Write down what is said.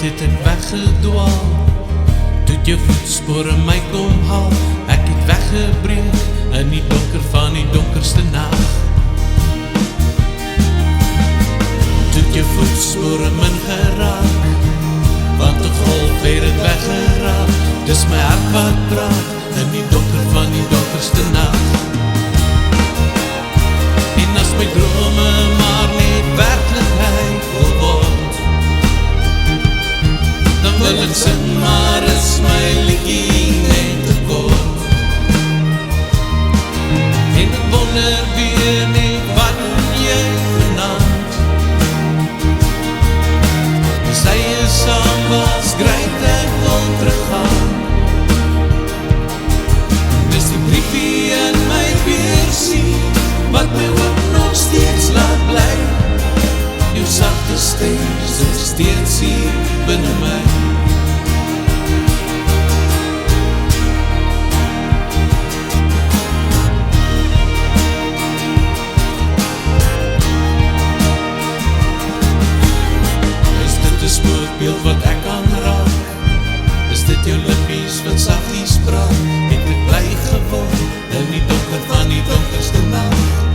Het ek weggedwaal, toe jou voetspore my kom haal. Ek het weggebreek in die donker van die donkerste nacht. Toe jou voetspore min geraak, want die golf het het weggeraak. Dis my hart wat praat in die donker van die donkerste nacht. En as my drome maar net werklikheid wil word, dan wil ek sing, maar is my liedjie net te kort. En ek wonder weer net, wat doen jy vanavond? Sy is saam was, gryt ek wil teruggaan. Dis die briefie in my beersie, wat my ook nog steeds laat bly. Jou sagte stem, so steeds hier binnen my. Spookbeeld wat ek kan raak, is dit jou lippies wat sagties praat, het ek bly geword in die donker van die donkerste nacht.